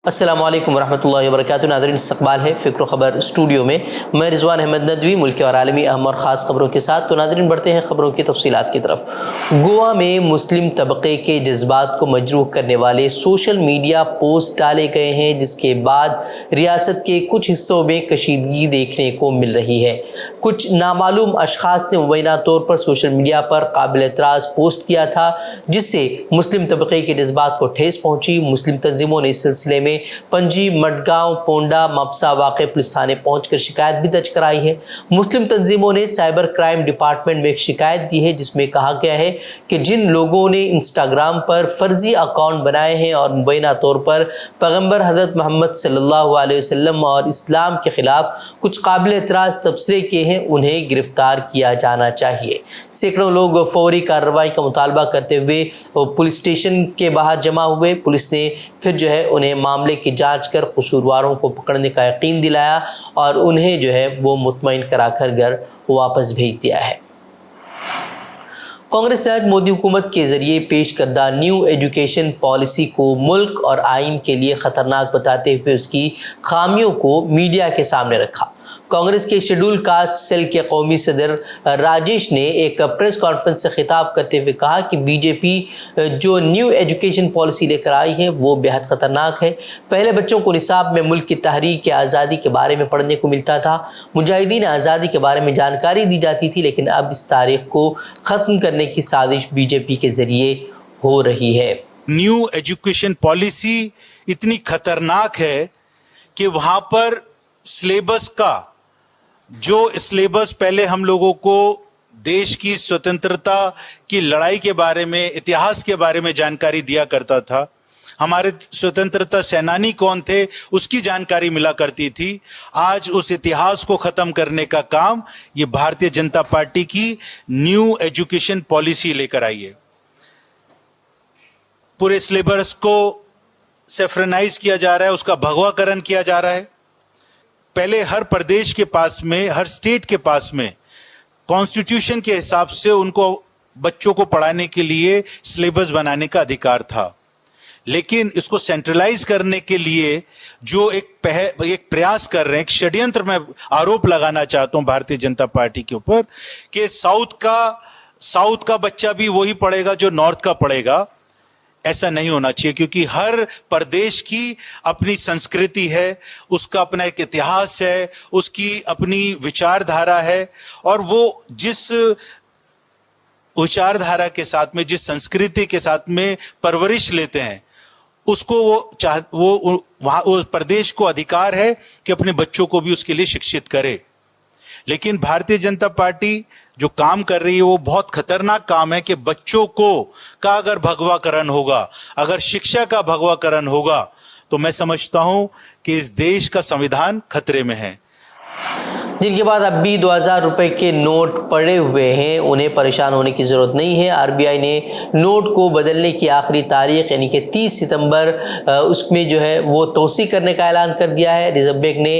अस्सलामु अलैकुम वरहमतुल्लाहि वबरकातुहू। नाज़रीन, इस्तक़बाल है फ़िक्र ख़बर स्टूडियो में। मैं रिज़वान अहमद नदवी मुल्की और आलमी अहम और ख़ास ख़बरों के साथ। तो नाज़रीन, बढ़ते हैं ख़बरों की तफ़सीलात की तरफ। गोवा में मुस्लिम तबक़े के जज्बात को मजरूह करने वाले सोशल मीडिया पोस्ट डाले गए हैं, जिसके बाद रियासत के कुछ हिस्सों में कशीदगी देखने को मिल रही है। कुछ नामालूम अशख़ास ने मुबैना तौर पर सोशल मीडिया पर काबिल एतराज़ पोस्ट किया था, जिससे मुस्लिम तबक़े के जज्बात को ठेस पहुँची। मुस्लिम तंजीमों ने इस सिलसिले में पंजी, मडगांव, पोंडा, मपसा वाक़े पुलिस थाने पहुंचकर शिकायत भी दर्ज कराई है। मुस्लिम तंजीमों ने साइबर क्राइम डिपार्टमेंट में एक शिकायत दी है, जिसमें कहा गया है कि जिन लोगों ने इंस्टाग्राम पर फर्जी अकाउंट बनाए हैं और मुबैना तौर पर पैगम्बर हज़रत मोहम्मद सल्लल्लाहु अलैहि वसल्लम और इस्लाम के ख़िलाफ़ कुछ काबिल एतराज़ तबसरे किए हैं, उन्हें गिरफ्तार किया जाना चाहिए। सैकड़ों लोग फौरी कार्रवाई का मुतालबा करते हुए पुलिस स्टेशन के बाहर जमा हुए। पुलिस ने फिर उन्हें मामले की जांच कर कसूरवारों को पकड़ने का यकीन दिलाया और उन्हें वो मुतमईन कराकर घर वापस भेज दिया है। कांग्रेस ने आज मोदी हुकूमत के ज़रिए पेश करदा न्यू एजुकेशन पॉलिसी को मुल्क और आइन के लिए ख़तरनाक बताते हुए उसकी खामियों को मीडिया के सामने रखा। कांग्रेस के शेड्यूल कास्ट सेल के कौमी सदर राजेश ने एक प्रेस कॉन्फ्रेंस से खिताब करते हुए कहा कि बीजेपी जो न्यू एजुकेशन पॉलिसी लेकर आई है वो बेहद ख़तरनाक है। पहले बच्चों को निसाब में मुल्क की तहरीक आज़ादी के बारे में पढ़ने को मिलता था, मुजाहिदीन आज़ादी के बारे में जानकारी दी जाती थी, लेकिन अब इस तारीख को ख़त्म करने की साजिश बीजेपी के ज़रिए हो रही है। न्यू एजुकेशन पॉलिसी इतनी खतरनाक है कि वहाँ पर सिलेबस का जो सिलेबस पहले हम लोगों को देश की स्वतंत्रता की लड़ाई के बारे में, इतिहास के बारे में जानकारी दिया करता था, हमारे स्वतंत्रता सेनानी कौन थे उसकी जानकारी मिला करती थी, आज उस इतिहास को खत्म करने का काम ये भारतीय जनता पार्टी की न्यू एजुकेशन पॉलिसी लेकर आई है। पूरे सिलेबस को सेफ्रेनाइज किया जा रहा है, उसका भगवाकरण किया जा रहा है। पहले हर प्रदेश के पास में, हर स्टेट के पास में कॉन्स्टिट्यूशन के हिसाब से उनको बच्चों को पढ़ाने के लिए सिलेबस बनाने का अधिकार था, लेकिन इसको सेंट्रलाइज करने के लिए जो एक प्रयास कर रहे हैं, एक षड्यंत्र में आरोप लगाना चाहता हूं भारतीय जनता पार्टी के ऊपर कि साउथ का बच्चा भी वही पढ़ेगा जो नॉर्थ का पढ़ेगा। ऐसा नहीं होना चाहिए, क्योंकि हर प्रदेश की अपनी संस्कृति है, उसका अपना एक इतिहास है, उसकी अपनी विचारधारा है, और वो जिस विचारधारा के साथ में, जिस संस्कृति के साथ में परवरिश लेते हैं, उसको वो वहाँ उस प्रदेश को अधिकार है कि अपने बच्चों को भी उसके लिए शिक्षित करे। लेकिन भारतीय जनता पार्टी जो काम कर रही है वो बहुत खतरनाक काम है कि बच्चों का अगर भगवाकरण होगा, अगर शिक्षा का भगवाकरण होगा, तो मैं समझता हूं कि इस देश का संविधान खतरे में है। जिनके बाद अब भी 2000 रुपए के नोट पड़े हुए हैं, उन्हें परेशान होने की ज़रूरत नहीं है। आरबीआई ने नोट को बदलने की आखिरी तारीख यानी कि 30 सितंबर उसमें वो तोसी करने का ऐलान कर दिया है। रिजर्व बैंक ने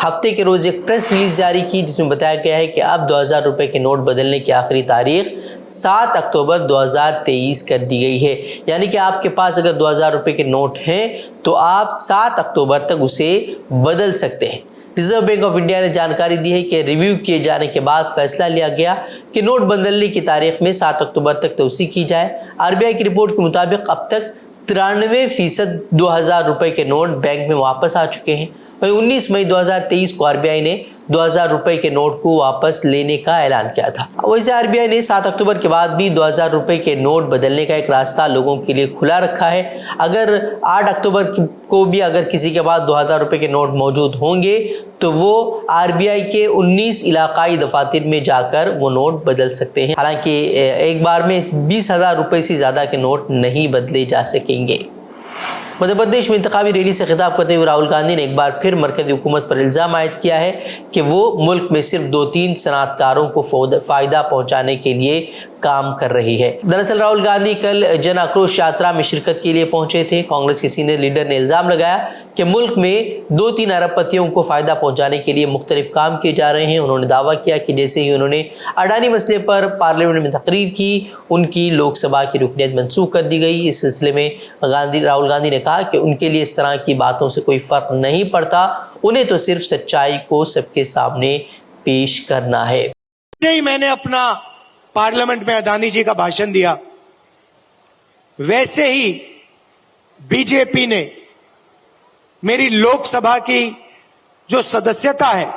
हफ्ते के रोज़ एक प्रेस रिलीज जारी की, जिसमें बताया गया है कि अब 2000 रुपए के नोट बदलने की आखिरी तारीख 7 अक्टूबर 2023 कर दी गई है। यानी कि आपके पास अगर 2000 रुपए के नोट हैं तो आप 7 अक्टूबर तक उसे बदल सकते हैं। रिजर्व बैंक ऑफ इंडिया ने जानकारी दी है कि रिव्यू किए जाने के बाद फैसला लिया गया कि नोट बदलने की तारीख में 7 अक्टूबर तक तोसी की जाए। आरबीआई की रिपोर्ट के मुताबिक अब तक 93% 2000 रुपए के नोट बैंक में वापस आ चुके हैं। वहीं 19 मई 2023 को आरबीआई ने 2000 रुपए के नोट को वापस लेने का ऐलान किया था। वैसे आरबीआई ने 7 अक्टूबर के बाद भी 2000 रुपए के नोट बदलने का एक रास्ता लोगों के लिए खुला रखा है। अगर 8 अक्टूबर को भी अगर किसी के पास 2000 रुपए के नोट मौजूद होंगे तो वो आरबीआई के 19 इलाकाई दफातर में जाकर वो नोट बदल सकते हैं। हालांकि एक बार में 20,000 रुपए से ज़्यादा के नोट नहीं बदले जा सकेंगे। मध्य प्रदेश में इंतखाबी रैली से खिताब करते हुए राहुल गांधी ने एक बार फिर मरकज़ी हुकूमत पर इल्ज़ाम आयद किया है कि वो मुल्क में सिर्फ 2-3 सनअतकारों को फ़ायदा पहुँचाने के लिए काम कर रही है। दरअसल राहुल गांधी कल जन आक्रोश यात्रा में शिरकत के लिए पहुंचे थे। कांग्रेस के सीनियर लीडर ने इल्जाम लगाया कि मुल्क में 2-3 अरबपतियों को फायदा पहुंचाने के लिए मुख्तलिफ काम किए जा रहे हैं। उन्होंने दावा किया कि जैसे ही उन्होंने अडानी मसले पर पार्लियामेंट में तकरीर की, उनकी लोकसभा की रुकनीत मनसूख कर दी गई। इस सिलसिले में राहुल गांधी ने कहा कि उनके लिए इस तरह की बातों से कोई फर्क नहीं पड़ता, उन्हें तो सिर्फ सच्चाई को सबके सामने पेश करना है। ही मैंने अपना पार्लियामेंट में अडानी जी का भाषण दिया, वैसे ही बीजेपी ने मेरी लोकसभा की जो सदस्यता है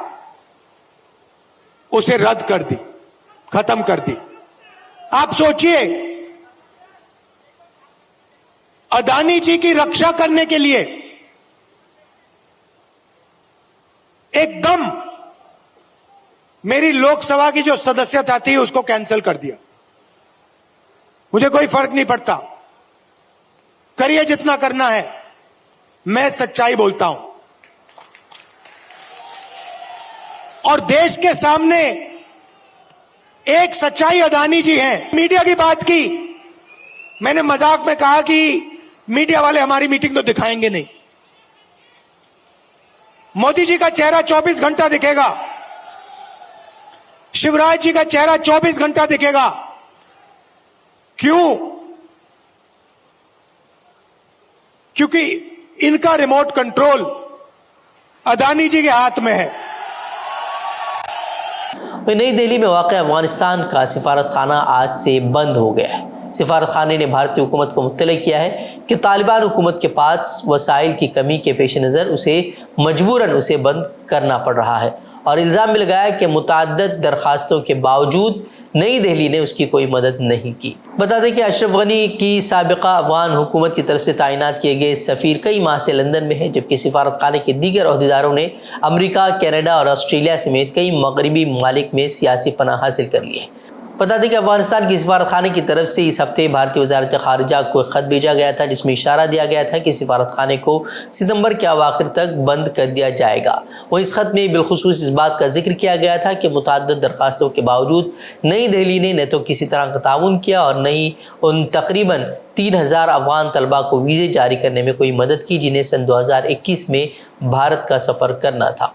उसे रद्द कर दी, खत्म कर दी। आप सोचिए, अडानी जी की रक्षा करने के लिए एकदम मेरी लोकसभा की जो सदस्यता थी उसको कैंसिल कर दिया। मुझे कोई फर्क नहीं पड़ता, करिए जितना करना है, मैं सच्चाई बोलता हूं और देश के सामने एक सच्चाई अडानी जी हैं। मीडिया की बात की, मैंने मजाक में कहा कि मीडिया वाले हमारी मीटिंग तो दिखाएंगे नहीं। मोदी जी का चेहरा 24 घंटा दिखेगा, शिवराज जी का चेहरा 24 घंटा दिखेगा। क्यों? क्योंकि इनका रिमोट कंट्रोल अडानी जी के हाथ में है। नई दिल्ली में वाक़या अफगानिस्तान का सिफारत खाना आज से बंद हो गया है। सिफारत खाने ने भारतीय हुकूमत को मुत्तला किया है कि तालिबान हुकूमत के पास वसाइल की कमी के पेश नज़र उसे मजबूरन उसे बंद करना पड़ रहा है और इल्ज़ाम भी लगाया कि मुतअद्दिद दरखास्तों के बावजूद नई दिल्ली ने उसकी कोई मदद नहीं की। बता दें कि अशरफ गनी की साबिका अफगान हुकूमत की तरफ से तैनात किए गए सफ़ीर कई माह से लंदन में है, जबकि सिफारत खाने के दीगर अहदेदारों ने अमेरिका, कनाडा और ऑस्ट्रेलिया समेत कई मगरबी ममालिक में सियासी पनाह हासिल कर ली है। बता दें कि अफगानिस्तान की सिफारत खाने की तरफ से इस हफ्ते भारतीय वज़ारत ख़ारिजा को ख़त भेजा गया था, जिसमें इशारा दिया गया था कि सिफारत खाने को सितंबर के अवाखिर तक बंद कर दिया जाएगा। वहीं इस खत में बिलखुसूस इस बात का जिक्र किया गया था कि मुतअद्दिद दरखास्तों के बावजूद नई दिल्ली ने न तो किसी तरह का ताउन किया और न ही उन तकरीबन 3000 अफगान तलबा को वीज़े जारी करने में कोई मदद की, जिन्हें सन 2021 में भारत का सफ़र करना था।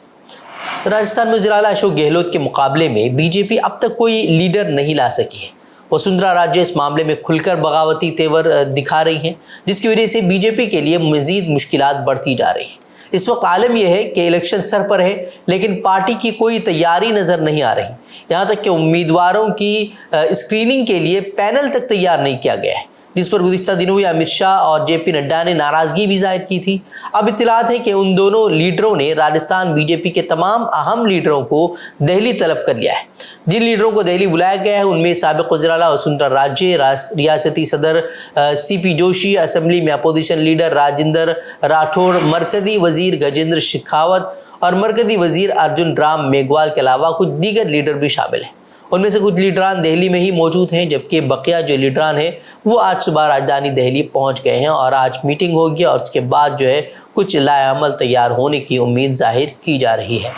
राजस्थान में वज़ीर आला अशोक गहलोत के मुकाबले में बीजेपी अब तक कोई लीडर नहीं ला सकी है। वसुंधरा राजे इस मामले में खुलकर बगावती तेवर दिखा रही हैं, जिसकी वजह से बीजेपी के लिए मज़ीद मुश्किलात बढ़ती जा रही हैं। इस वक्त आलम यह है कि इलेक्शन सर पर है, लेकिन पार्टी की कोई तैयारी नज़र नहीं आ रही। यहाँ तक कि उम्मीदवारों की स्क्रीनिंग के लिए पैनल तक तैयार नहीं किया गया है, जिस पर गुज़िश्ता दिनों में अमित शाह और जेपी नड्डा ने नाराज़गी भी जाहिर की थी। अब इत्तलात है कि उन दोनों लीडरों ने राजस्थान बीजेपी के तमाम अहम लीडरों को दिल्ली तलब कर लिया है। जिन लीडरों को दिल्ली बुलाया गया है उनमें साबिक़ वज़ीर आला वसुंधरा राजे, रियासती सदर सीपी जोशी, असम्बली में अपोजिशन लीडर राजेंद्र राठौड़, मरकज़ी वज़ीर गजेंद्र शेखावत और मरकज़ी वज़ीर अर्जुन राम मेघवाल के अलावा कुछ दीगर लीडर भी शामिल हैं। उनमें से कुछ लीडरान दिल्ली में ही मौजूद हैं, जबकि बकिया जो लीडरान हैं वो आज सुबह राजधानी दिल्ली पहुंच गए हैं और आज मीटिंग होगी और उसके बाद जो है कुछ लाएअमल तैयार होने की उम्मीद जाहिर की जा रही है।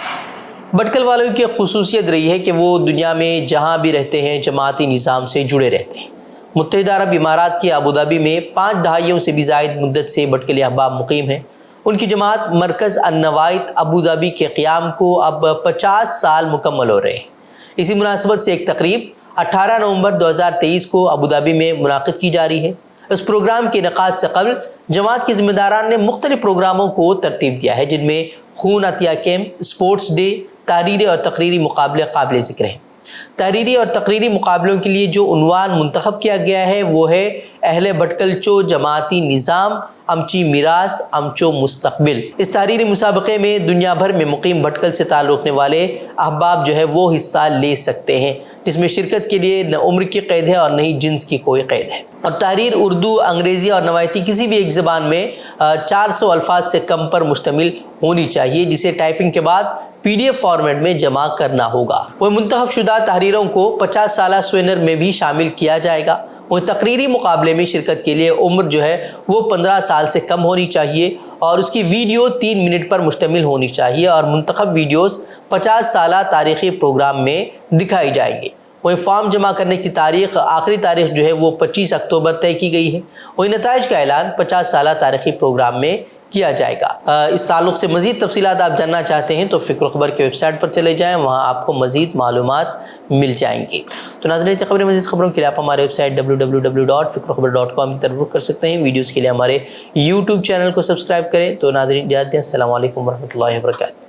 भटकल वालों की खुसूसियत रही है कि वो दुनिया में जहां भी रहते हैं जमाती निज़ाम से जुड़े रहते हैं। मुत्तहिदा अरब इमारात के अबू धाबी में 5 दहाइयों से भी ज़ायद मुद्दत से भटकल अहबाब मुकीम हैं। उनकी जमात मरकज़ अन-नवाइत अबू धाबी के क़याम को अब 50 साल मुकम्मल हो रहे हैं। इसी मुनासिबत से एक तकरीब 18 नवंबर 2023 को अबू धाबी में मुनाक़िद की जा रही है। इस प्रोग्राम के इनेकाद से कबल जमात के ज़िम्मेदारान ने मुख्तलिफ प्रोग्रामों को तरतीब दिया है, जिनमें खून अतिया कैम्प, स्पोर्ट्स डे, तहरीरी और तकरीरी मुकाबले काबिल ज़िक्र हैं। तहरीरी और तकरीरी मुकाबलों के लिए जो उन्वान मुंतखब किया गया है वो है अहले भटकलचो जमाती निज़ाम अमची मिरास अमचो मुस्तकबिल। इस तहरीरी मुसाबक़े में दुनिया भर में मुकीम भटकल से ताल्लुक़ रखने वाले अहबाब जो है वो हिस्सा ले सकते हैं, जिसमें शिरकत के लिए न उम्र की क़ैद है और न ही जिन्स की कोई क़ैद है। और तहरीर उर्दू, अंग्रेज़ी और नवायती किसी भी एक ज़बान में 400 अल्फाज से कम पर मुश्तमिल होनी चाहिए, जिसे टाइपिंग के बाद PDF फॉर्मेट में जमा करना होगा। वह मुंतखब शुदा तहरीरों को 50 साला स्वेनर में भी शामिल किया जाएगा। वह तकरीरी मुकाबले में शिरकत के लिए उम्र जो है वो 15 साल से कम होनी चाहिए और उसकी वीडियो 3 मिनट पर मुश्तमिल होनी चाहिए और मुंतखब वीडियोस 50 साला तारीख़ी प्रोग्राम में दिखाई जाएंगी। वहीं फॉर्म जमा करने की आखिरी तारीख जो है वो 25 अक्टूबर तय की गई है। वहीं नताइज का ऐलान 50 साला तारीखी प्रोग्राम में किया जाएगा। इस ताल्लुक से मज़ीद तफसीलात आप जानना चाहते हैं तो फ़िक्र खबर के वेबसाइट पर चले जाएँ, वहाँ आपको मज़ीद मालूमात मिल जाएंगी। तो नाज़रीन, खबरें मज़ीद खबरों के लिए आप हमारे वेबसाइट www.fikrkhabar.com की तरफ रुख कर सकते हैं। वीडियोज़ के लिए हमारे YouTube चैनल को सब्सक्राइब करें। तो नाज़रीन, इजाज़त दें। अस्सलामु अलैकुम वरहमतुल्लाहि वबरकातुहू।